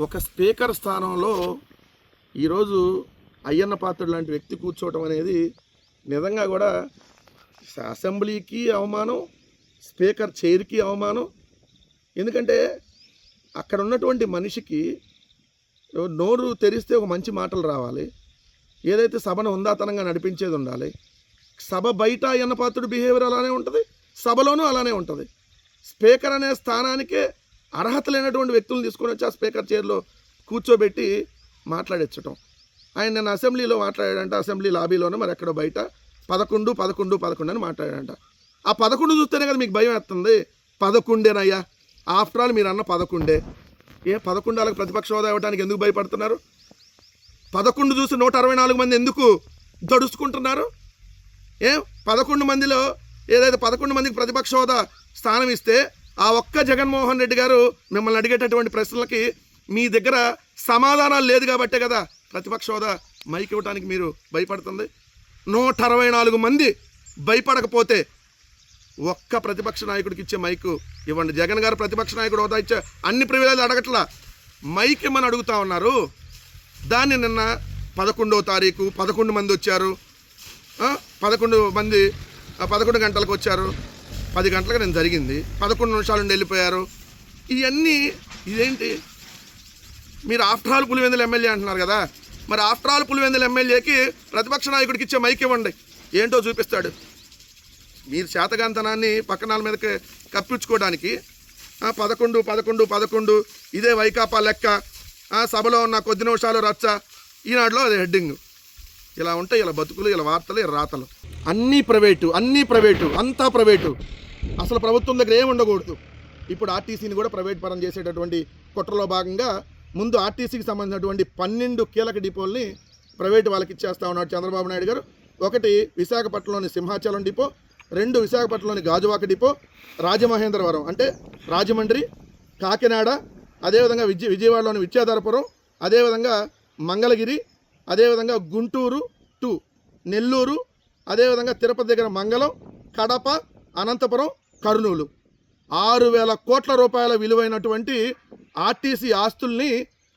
ఒక స్పీకర్ స్థానంలో ఈరోజు అయ్యన్న పాత్రుడు లాంటి వ్యక్తి కూర్చోవటం అనేది నిజంగా కూడా అసెంబ్లీకి అవమానం, స్పీకర్ చైర్కి అవమానం. ఎందుకంటే అక్కడ ఉన్నటువంటి మనిషికి నోరు తెరిస్తే ఒక మంచి మాటలు రావాలి, ఏదైతే సభను హుందాతనంగా నడిపించేది ఉండాలి. సభ బయట అయ్యన్న పాత్రుడు బిహేవియర్ అలానే ఉంటుంది, సభలోనూ అలానే ఉంటుంది. స్పీకర్ అనే స్థానానికే అర్హత లేనటువంటి వ్యక్తులను తీసుకొని వచ్చి ఆ స్పీకర్ చైర్లో కూర్చోబెట్టి మాట్లాడించటం. ఆయన నిన్న అసెంబ్లీలో మాట్లాడాడంట, అసెంబ్లీ లాబీలోనే మరి ఎక్కడో బయట 11 అని మాట్లాడాడంట. ఆ 11 చూస్తేనే కదా మీకు భయం వేస్తుంది. 11 ఆఫ్టర్ ఆల్ మీరు అన్న 11. 11 వాళ్ళకి ప్రతిపక్ష హోదా ఇవ్వడానికి ఎందుకు భయపడుతున్నారు? 11 చూసి 164 మంది ఎందుకు దడుచుకుంటున్నారు? 11 మందిలో ఏదైతే 11 మందికి ప్రతిపక్ష హోదా స్థానం ఇస్తే ఆ ఒక్క జగన్మోహన్ రెడ్డి గారు మిమ్మల్ని అడిగేటటువంటి ప్రశ్నలకి మీ దగ్గర సమాధానాలు లేదు కాబట్టే కదా ప్రతిపక్ష హోదా మైక్ ఇవ్వడానికి మీరు భయపడుతుంది. 164 మంది భయపడకపోతే ఒక్క ప్రతిపక్ష నాయకుడికి ఇచ్చే మైకు ఇవ్వండి. జగన్ గారు ప్రతిపక్ష నాయకుడు హోదా ఇచ్చే అన్ని ప్రివిలేజ్లు అడగట్లా, మైక్ ఇమ్మని అడుగుతూ ఉన్నారు. దాన్ని నిన్న 11వ తారీఖు 11 మంది వచ్చారు, 11 మంది 11 గంటలకు వచ్చారు, 10 గంటలకు నేను జరిగింది, 11 నిమిషాల నుండి వెళ్ళిపోయారు. ఇవన్నీ ఇదేంటి? మీరు ఆఫ్టర్ ఆల్ పులివెందుల ఎమ్మెల్యే అంటున్నారు కదా, మరి ఆఫ్టర్ ఆల్ పులివెందుల ఎమ్మెల్యేకి ప్రతిపక్ష నాయకుడికి ఇచ్చే మైక్ ఇవ్వండి, ఏంటో చూపిస్తాడు. మీరు శాతగాంతనాన్ని పక్కనాల మీదకి కప్పించుకోవడానికి 11 ఇదే వైకాపా లెక్క, సభలో ఉన్న కొద్ది నిమిషాలు రచ్చ, ఈనాడులో అది హెడ్డింగ్. ఇలా ఉంటాయి ఇలా బతుకులు, ఇలా వార్తలు, ఇలా రాతలు. అన్నీ ప్రైవేటు, అంతా ప్రైవేటు. అసలు ప్రభుత్వం దగ్గర ఏమి ఉండకూడదు. ఇప్పుడు ఆర్టీసీని కూడా ప్రైవేట్ పరం చేసేటటువంటి కుట్రలో భాగంగా ముందు ఆర్టీసీకి సంబంధించినటువంటి 12 కీలక డిపోల్ని ప్రైవేటు వాళ్ళకి ఇచ్చేస్తా ఉన్నాడు చంద్రబాబు నాయుడు గారు. ఒకటి విశాఖపట్నంలోని సింహాచలం డిపో, 2 విశాఖపట్నంలోని గాజువాక డిపో, రాజమహేంద్రవరం అంటే రాజమండ్రి, కాకినాడ, అదేవిధంగా విజయవాడలోని విద్యాధరపురం, అదేవిధంగా మంగళగిరి, అదేవిధంగా గుంటూరు టు నెల్లూరు, అదేవిధంగా తిరుపతి దగ్గర మంగళం, కడప, అనంతపురం, కర్నూలు. 6,000 కోట్ల రూపాయల విలువైనటువంటి ఆర్టీసీ ఆస్తుల్ని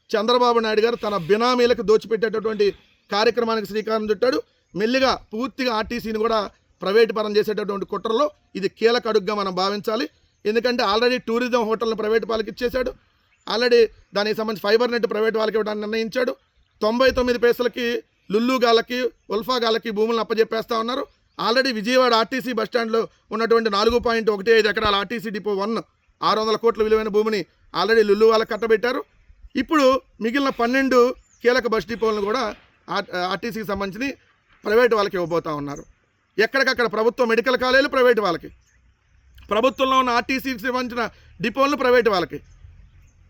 చంద్రబాబు నాయుడు గారు తన బినామీలకు దోచిపెట్టేటటువంటి కార్యక్రమానికి శ్రీకారం చుట్టాడు. మెల్లిగా పూర్తిగా ఆర్టీసీని కూడా ప్రైవేటు పరం చేసేటటువంటి కుట్రలో ఇది కీలక అడుగుగా మనం భావించాలి. ఎందుకంటే ఆల్రెడీ టూరిజం హోటల్ని ప్రైవేటు వాళ్ళకి ఇచ్చేశాడు, ఆల్రెడీ దానికి సంబంధించి ఫైబర్ నెట్ ప్రైవేటు వాళ్ళకి ఇవ్వడానికి నిర్ణయించాడు. 99 పైసలకి లుల్లుగాళ్ళకి, ఉల్ఫాగాళ్ళకి భూములను అప్పజెప్పేస్తూ ఉన్నారు. ఆల్రెడీ విజయవాడ ఆర్టీసీ బస్టాండ్లో ఉన్నటువంటి 4.15 ఎకరాల ఆర్టీసీ డిపో 1 600 కోట్ల విలువైన భూమిని ఆల్రెడీ లుల్లు వాళ్ళకి కట్టబెట్టారు. ఇప్పుడు మిగిలిన 12 కీలక బస్ డిపోలను కూడా ఆర్టీసీకి సంబంధించి ప్రైవేటు వాళ్ళకి ఇవ్వబోతూ ఉన్నారు. ఎక్కడికక్కడ ప్రభుత్వ మెడికల్ కాలేజీలు ప్రైవేటు వాళ్ళకి, ప్రభుత్వంలో ఉన్న ఆర్టీసీకి సంబంధించిన డిపోలను ప్రైవేటు వాళ్ళకి,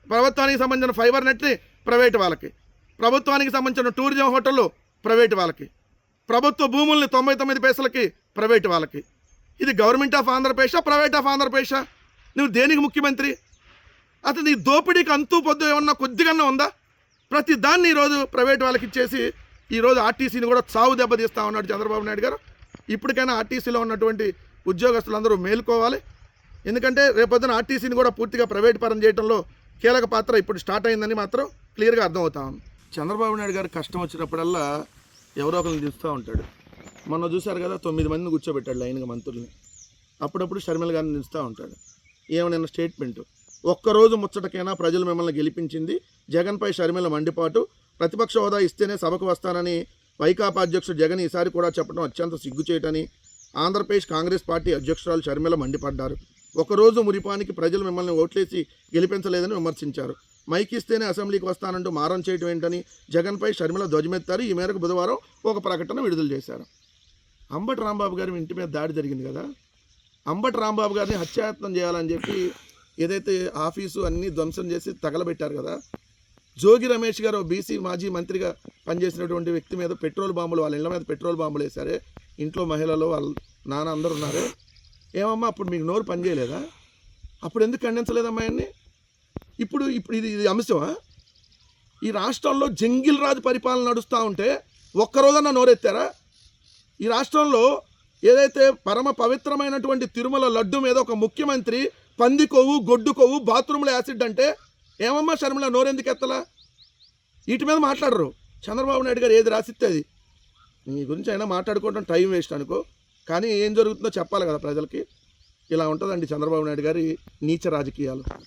ప్రభుత్వానికి సంబంధించిన ఫైబర్ నెట్ని ప్రైవేటు వాళ్ళకి, ప్రభుత్వానికి సంబంధించిన టూరిజం హోటళ్ళు ప్రైవేటు వాళ్ళకి, ప్రభుత్వ భూముల్ని 99 పైసలకి ప్రైవేటు వాళ్ళకి. ఇది government of Andhra Pradesh, private of Andhra Pradesh? నువ్వు దేనికి ముఖ్యమంత్రి? అసలు నీ దోపిడీకి అంతూ పొద్దు ఏమన్నా కొద్దిగా ఉందా? ప్రతి దాన్ని ఈరోజు ప్రైవేట్ వాళ్ళకి ఇచ్చేసి ఈరోజు ఆర్టీసీని కూడా చావు దెబ్బతీస్తూ ఉన్నాడు చంద్రబాబు నాయుడు గారు. ఇప్పటికైనా ఆర్టీసీలో ఉన్నటువంటి ఉద్యోగస్తులందరూ మేలుకోవాలి. ఎందుకంటే రేపొద్దున ఆర్టీసీని కూడా పూర్తిగా ప్రైవేట్ పరం చేయడంలో కీలక పాత్ర ఇప్పుడు స్టార్ట్ అయిందని మాత్రం క్లియర్గా అర్థమవుతా ఉంది. చంద్రబాబు నాయుడు గారు కష్టం వచ్చినప్పుడల్లా ఎవరో ఒకరిని తీస్తూ ఉంటాడు. మొన్న చూశారు కదా, 9 మందిని కూర్చోబెట్టాడు లైన్గా మంత్రుల్ని. అప్పుడప్పుడు షర్మిల గారిని నిలుస్తూ ఉంటాడు. ఏమన్నా స్టేట్మెంటు, ఒక్కరోజు ముచ్చటకైనా ప్రజలు మిమ్మల్ని గెలిపించింది, జగన్పై షర్మిల మండిపాటు, ప్రతిపక్ష హోదా ఇస్తేనే సభకు వస్తానని వైకాపా అధ్యక్షుడు జగన్ ఈసారి కూడా చెప్పడం అత్యంత సిగ్గుచేటని ఆంధ్రప్రదేశ్ కాంగ్రెస్ పార్టీ అధ్యక్షురాలు షర్మిల మండిపడ్డారు. ఒకరోజు మురిపానికి ప్రజలు మిమ్మల్ని ఓట్లేసి గెలిపించలేదని విమర్శించారు. మైక్ ఇస్తేనే అసెంబ్లీకి వస్తానంటూ మారం చేయడం ఏంటని జగన్పై షర్మిల ధ్వజమెత్తారు. ఈ మేరకు బుధవారం ఒక ప్రకటన విడుదల చేశారు. అంబటి రాంబాబు గారి ఇంటి మీద దాడి జరిగింది కదా, అంబటి రాంబాబు గారిని హత్యాయత్నం చేయాలని చెప్పి ఏదైతే ఆఫీసు అన్నీ ధ్వంసం చేసి తగలబెట్టారు కదా, జోగి రమేష్ గారు బీసీ మాజీ మంత్రిగా పనిచేసినటువంటి వ్యక్తి మీద పెట్రోల్ బాంబులు, వాళ్ళ ఇళ్ళ మీద పెట్రోల్ బాంబులు వేశారే, ఇంట్లో మహిళలు వాళ్ళ నాన్న అందరూ ఉన్నారే. ఏమమ్మా అప్పుడు మీకు నోరు పనిచేయలేదా? అప్పుడు ఎందుకు ఖండించలేదమ్మా ఆయన్ని? ఇప్పుడు ఇది అంశమా? ఈ రాష్ట్రంలో జంగిల్ రాజు పరిపాలన నడుస్తూ ఉంటే ఒక్కరోజన్నా నోరెత్తారా? ఈ రాష్ట్రంలో ఏదైతే పరమ పవిత్రమైనటువంటి తిరుమల లడ్డు మీద ఒక ముఖ్యమంత్రి పంది కొవ్వు, గొడ్డు కొవ్వు, బాత్రూంలో యాసిడ్ అంటే ఏమమ్మా షర్మిల నోరెందుకు ఎత్తలా? వీటి మీద మాట్లాడరు. చంద్రబాబు నాయుడు గారు ఏది రాసిస్తే అది. నీ గురించి అయినా మాట్లాడుకోవడం టైం వేస్ట్ అనుకో, కానీ ఏం జరుగుతుందో చెప్పాలి కదా ప్రజలకి. ఇలా ఉంటుందండి చంద్రబాబు నాయుడు గారి నీచ రాజకీయాలు.